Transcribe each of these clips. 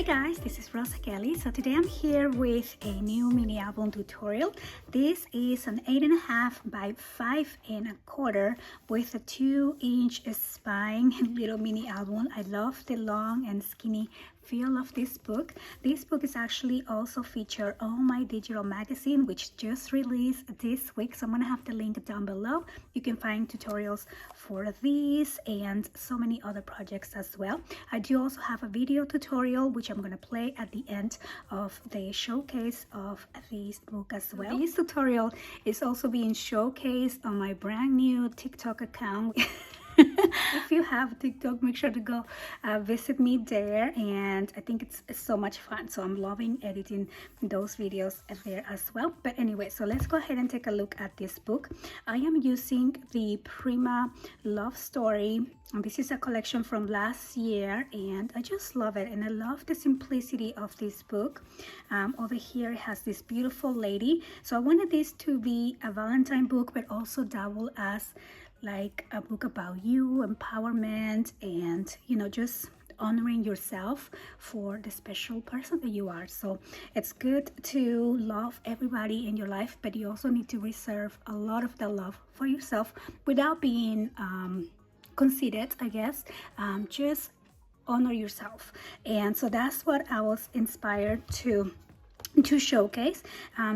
Hi guys, this is Rosa Kelly. So today I'm here with a new mini album tutorial. This is an 8.5 by 5.25 with a 2-inch spine little mini album. I love the long and skinny feel of this book. This book is actually also featured on my digital magazine, which just released this week, so I'm gonna have the link down below. You can find tutorials for these and so many other projects as well. I do also have a video tutorial which I'm gonna play at the end of the showcase of this book as well. This tutorial is also being showcased on my brand new TikTok account. If you have TikTok, make sure to go visit me there, and I think it's so much fun, so I'm loving editing those videos there as well. But anyway, so let's go ahead and take a look at this book. I am using the Prima Love Story, and this is a collection from last year, and I just love it, and I love the simplicity of this book. Over here it has this beautiful lady, so I wanted this to be a Valentine book but also double as like a book about you, empowerment, and just honoring yourself for the special person that you are. So it's good to love everybody in your life, but you also need to reserve a lot of the love for yourself without being conceited, I guess. Just honor yourself, and so that's what I was inspired to showcase.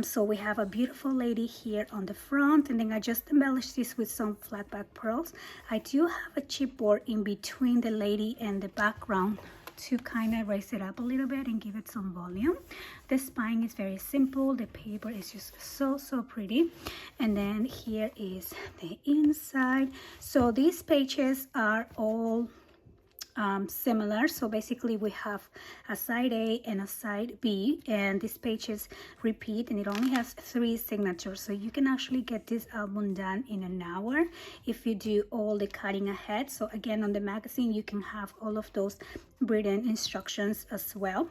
So we have a beautiful lady here on the front, and then I just embellished this with some flat back pearls. I do have a chipboard in between the lady and the background to kind of raise it up a little bit and give it some volume. The spine is very simple, the paper is just so pretty, and then here is the inside. So these pages are all similar, so basically we have a side A and a side B, and these pages repeat, and it only has 3 signatures, so you can actually get this album done in an hour if you do all the cutting ahead. So again, on the magazine you can have all of those written instructions as well.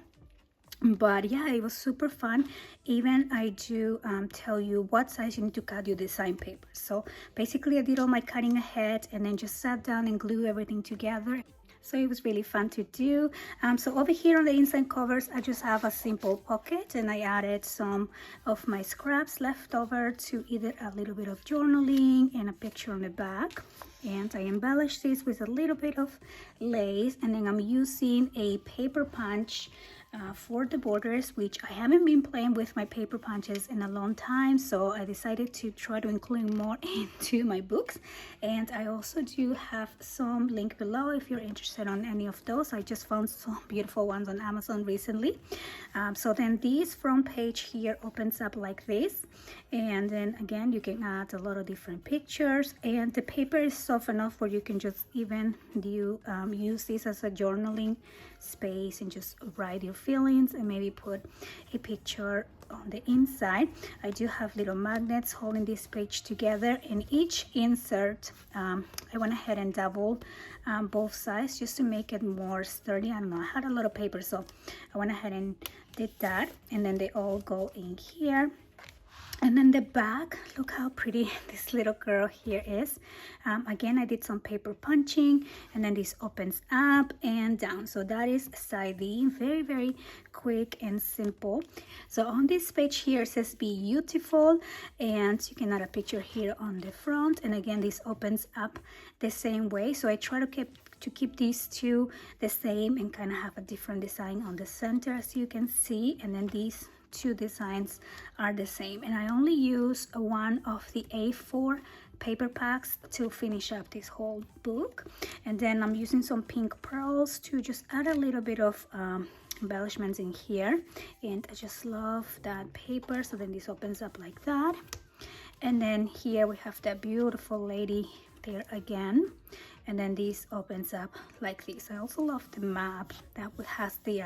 But yeah, it was super fun. Even I do tell you what size you need to cut your design paper. So basically I did all my cutting ahead and then just sat down and glued everything together. So it was really fun to do. So over here on the inside covers, I just have a simple pocket, and I added some of my scraps left over to either a little bit of journaling and a picture on the back. And I embellished this with a little bit of lace, and then I'm using a paper punch for the borders, which I haven't been playing with my paper punches in a long time, so I decided to try to include more into my books. And I also do have some link below if you're interested on any of those. I just found some beautiful ones on Amazon recently. So then this front page here opens up like this, and then again you can add a lot of different pictures, and the paper is soft enough where you can just even use this as a journaling space and just write your feelings and maybe put a picture on the inside. I do have little magnets holding this page together, and each insert I went ahead and double both sides just to make it more sturdy. I don't know, I had a lot of paper, so I went ahead and did that, and then they all go in here. And then the back, look how pretty this little girl here is. Again, I did some paper punching, and then this opens up and down. So that is side B, very quick and simple. So on this page here it says be beautiful, and you can add a picture here on the front, and again this opens up the same way. So I try to keep these two the same and kind of have a different design on the center, as you can see, and then these 2 designs are the same. And I only use one of the A4 paper packs to finish up this whole book, and then I'm using some pink pearls to just add a little bit of embellishments in here, and I just love that paper. So then this opens up like that, and then here we have that beautiful lady there again, and then this opens up like this. I also love the map that has the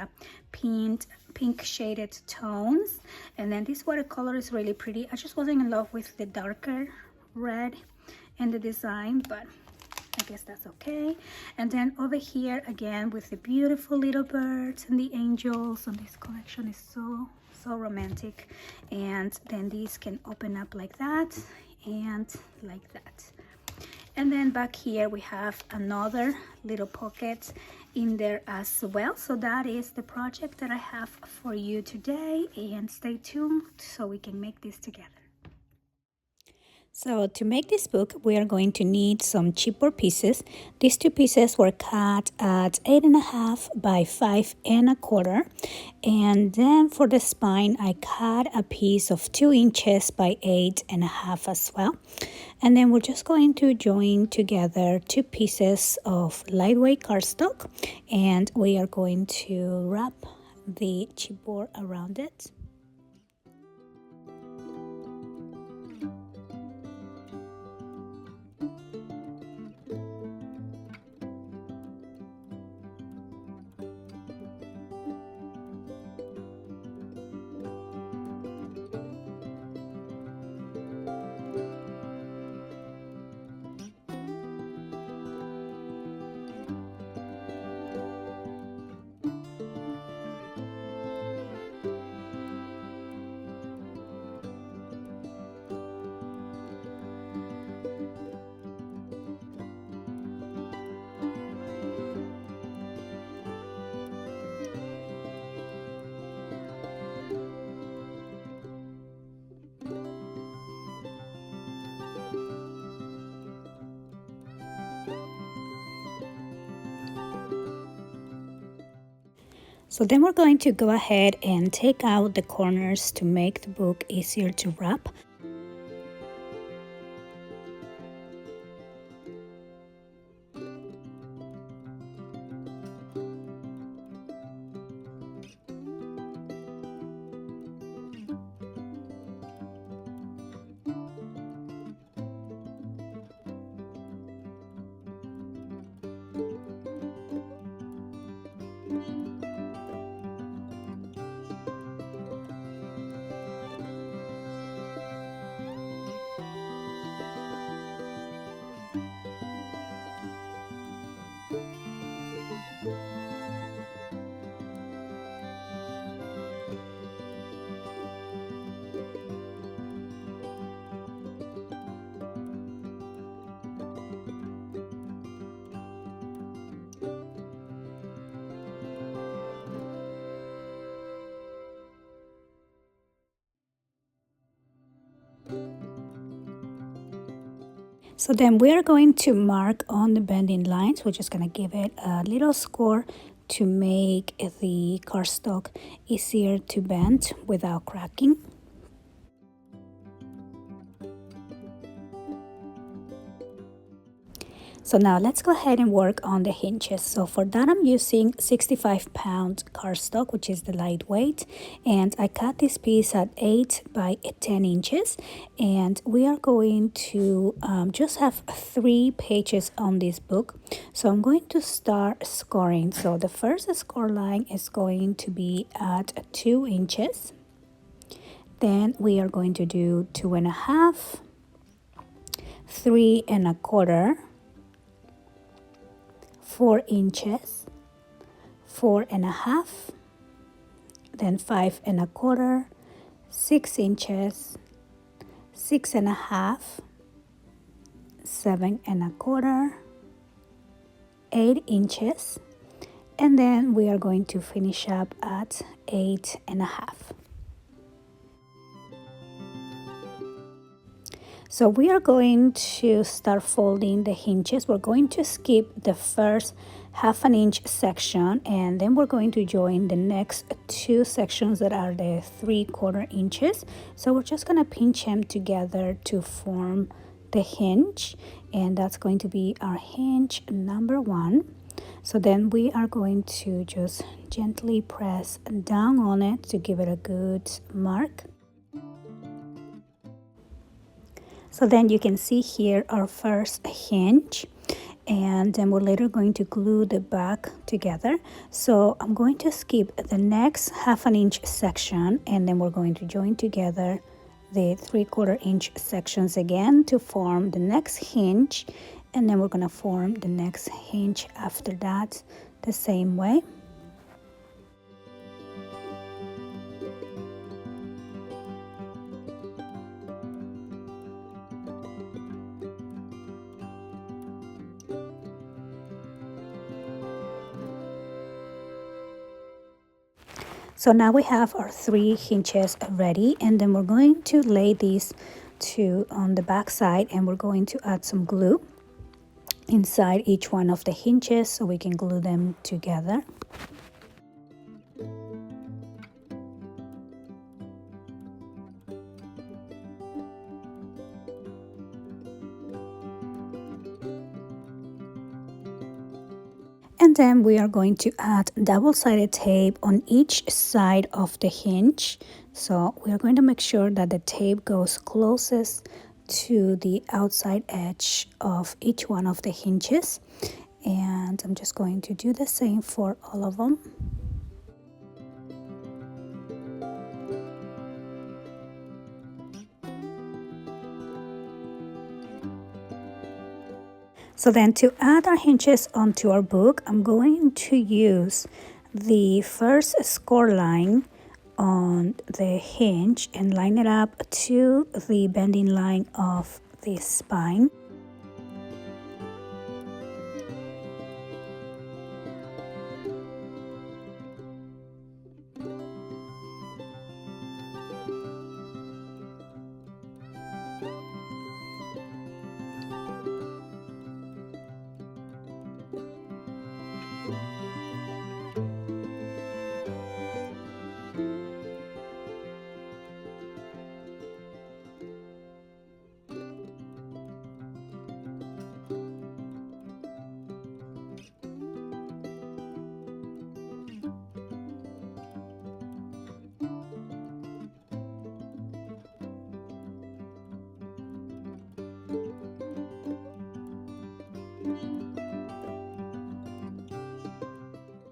pink shaded tones, and then this watercolor is really pretty. I just wasn't in love with the darker red in the design, but I guess that's okay. And then over here again with the beautiful little birds and the angels, and this collection is so romantic. And then these can open up like that and like that. And then back here we have another little pocket in there as well. So that is the project that I have for you today, and stay tuned so we can make this together. So to make this book, we are going to need some chipboard pieces. These two pieces were cut at 8.5 by 5.25. And then for the spine, I cut a piece of 2 inches by 8.5 as well. And then we're just going to join together 2 pieces of lightweight cardstock, and we are going to wrap the chipboard around it. So then we're going to go ahead and take out the corners to make the book easier to wrap. So then we are going to mark on the bending lines. We're just going to give it a little score to make the cardstock easier to bend without cracking. So now let's go ahead and work on the hinges. So for that I'm using 65-pound cardstock, which is the lightweight, and I cut this piece at 8 by 10 inches, and we are going to just have 3 pages on this book. So I'm going to start scoring. So the first score line is going to be at 2 inches. Then we are going to do 2.5, 3.25, 4 inches, 4.5, then 5.25, 6 inches, 6.5, 7.25, 8 inches, and then we are going to finish up at 8.5. So we are going to start folding the hinges. We're going to skip the first 1/2 inch section, and then we're going to join the next 2 sections that are the 3/4 inches. So we're just going to pinch them together to form the hinge, and that's going to be our hinge number 1. So then we are going to just gently press down on it to give it a good mark. So then you can see here our first hinge, and then we're later going to glue the back together. So I'm going to skip the next 1/2 inch section, and then we're going to join together the 3/4 inch sections again to form the next hinge, and then we're going to form the next hinge after that the same way. So now we have our 3 hinges ready, and then we're going to lay these 2 on the back side, and we're going to add some glue inside each one of the hinges so we can glue them together. And then we are going to add double-sided tape on each side of the hinge. So we are going to make sure that the tape goes closest to the outside edge of each one of the hinges. And I'm just going to do the same for all of them. So then to add our hinges onto our book, I'm going to use the first score line on the hinge and line it up to the bending line of the spine.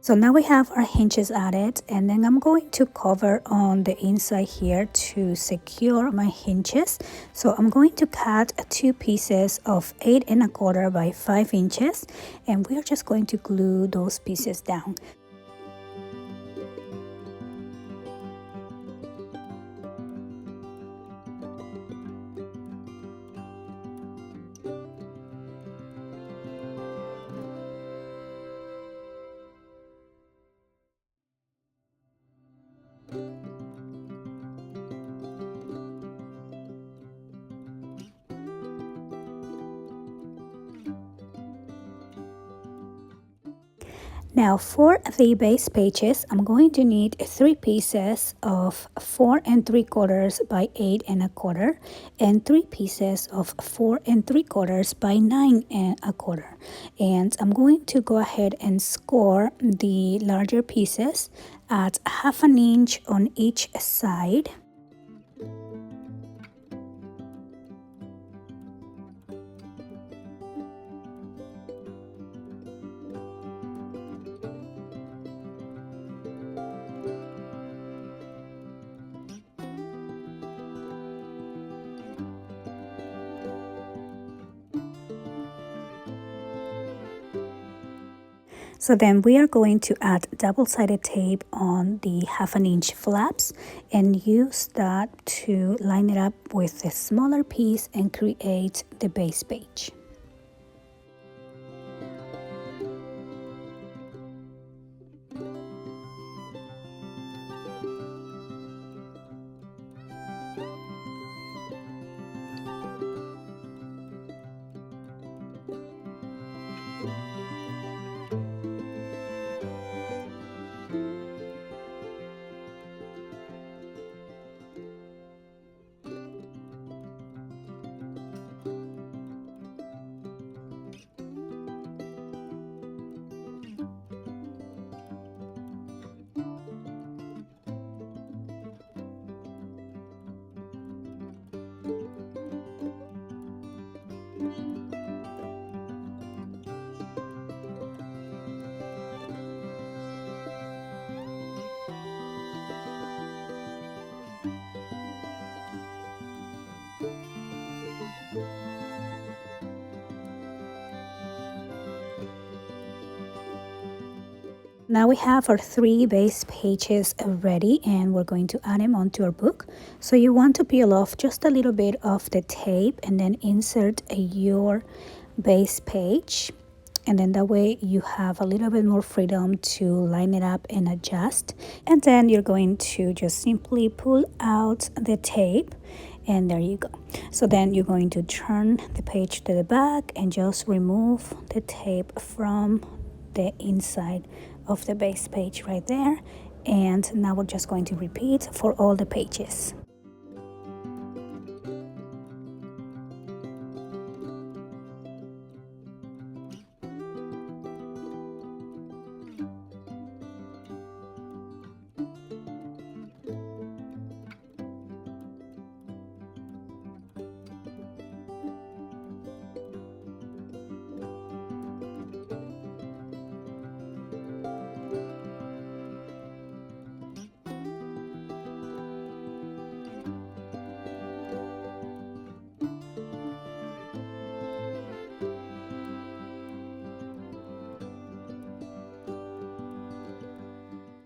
So now we have our hinges added, and then I'm going to cover on the inside here to secure my hinges. So I'm going to cut 2 pieces of 8 1/4 by 5 inches, and we're just going to glue those pieces down. Now for the base pages, I'm going to need 3 pieces of 4 3/4 by 8 1/4 and 3 pieces of 4 3/4 by 9 1/4. And I'm going to go ahead and score the larger pieces at 1/2 inch on each side. So then we are going to add double-sided tape on the 1/2 inch flaps and use that to line it up with a smaller piece and create the base page. Now we have our 3 base pages ready, and we're going to add them onto our book. So you want to peel off just a little bit of the tape and then insert your base page and then that way you have a little bit more freedom to line it up and adjust. And then you're going to just simply pull out the tape, and there you go. So then you're going to turn the page to the back and just remove the tape from the inside of the base page right there. And now we're just going to repeat for all the pages.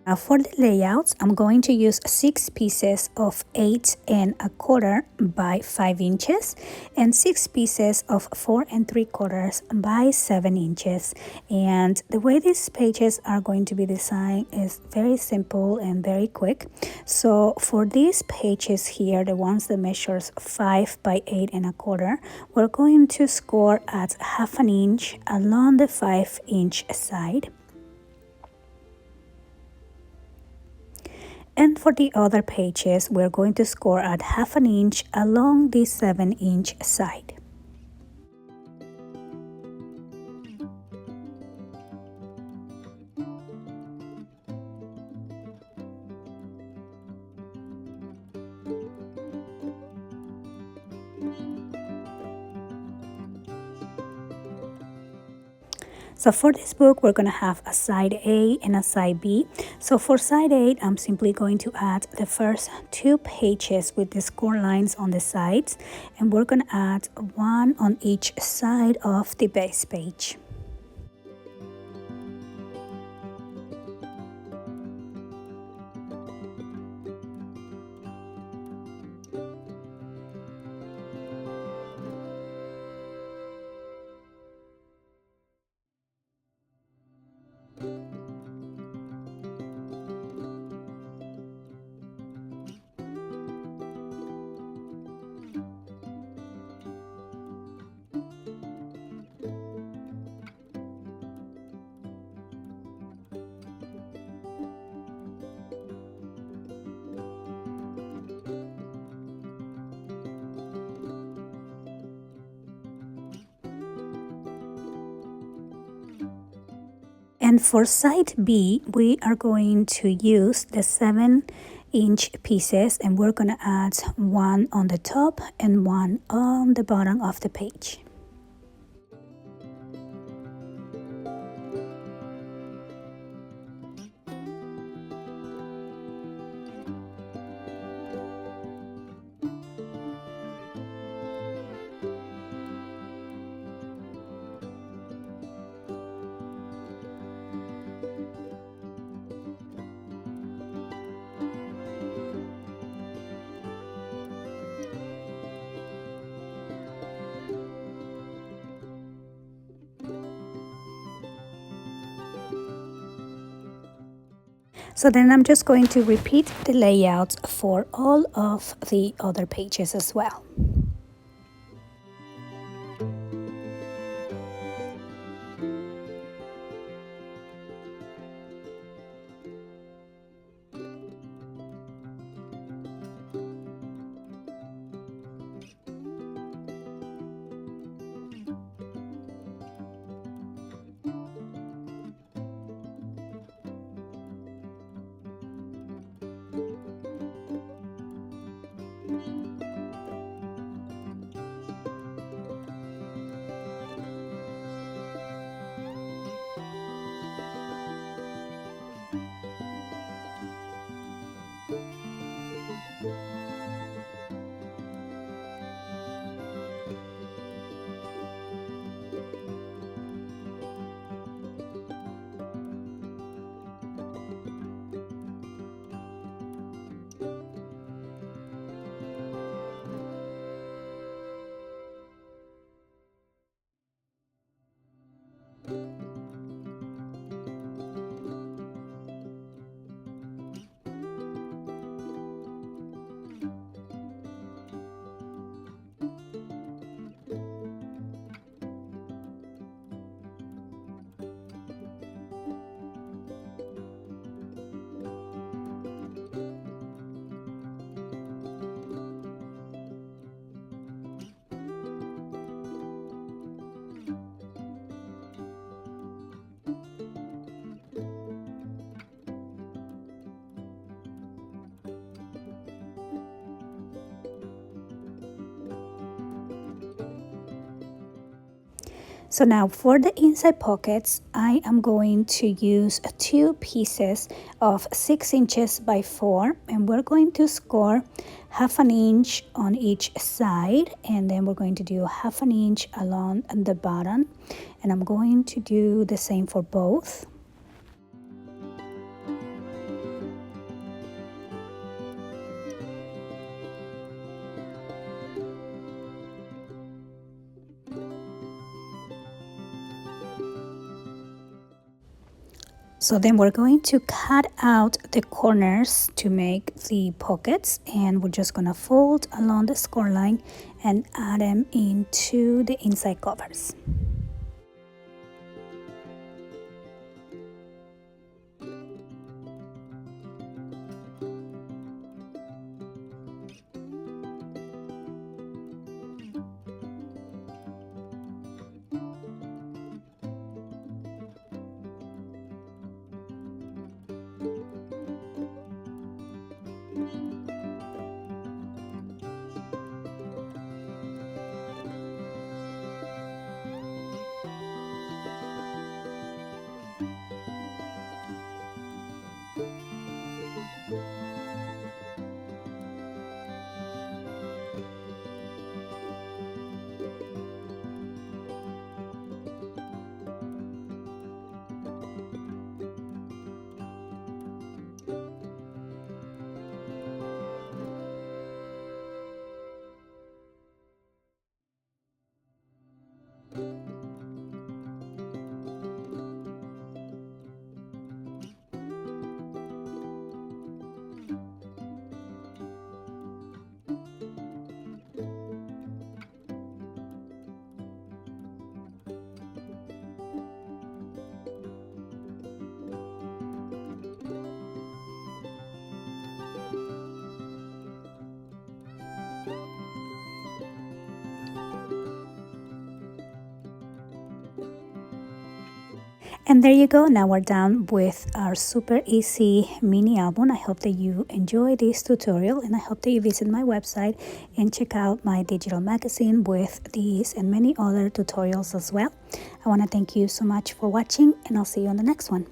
Now for the layouts, I'm going to use 6 pieces of 8 1/4 by 5 inches and 6 pieces of 4 3/4 by 7 inches. And the way these pages are going to be designed is very simple and very quick. So for these pages here, the ones that measures 5 by 8 1/4, we're going to score at 1/2 inch along the 5-inch side. And for the other pages, we're going to score at 1/2 inch along the 7-inch side. So for this book, we're going to have a side A and a side B. So for side A, I'm simply going to add the first 2 pages with the score lines on the sides, and we're going to add 1 on each side of the base page. And for side B, we are going to use the 7-inch pieces, and we're going to add 1 on the top and 1 on the bottom of the page. So then I'm just going to repeat the layouts for all of the other pages as well. So now for the inside pockets, I am going to use 2 pieces of 6 inches by 4, and we're going to score 1/2 inch on each side, and then we're going to do 1/2 inch along the bottom, and I'm going to do the same for both. So then we're going to cut out the corners to make the pockets, and we're just gonna fold along the score line and add them into the inside covers. And there you go. Now we're done with our super easy mini album. I hope that you enjoy this tutorial, and I hope that you visit my website and check out my digital magazine with these and many other tutorials as well. I want to thank you so much for watching, and I'll see you on the next one.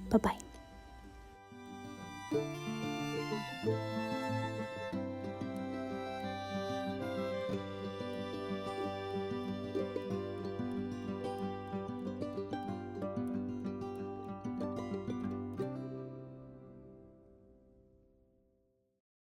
Bye-bye.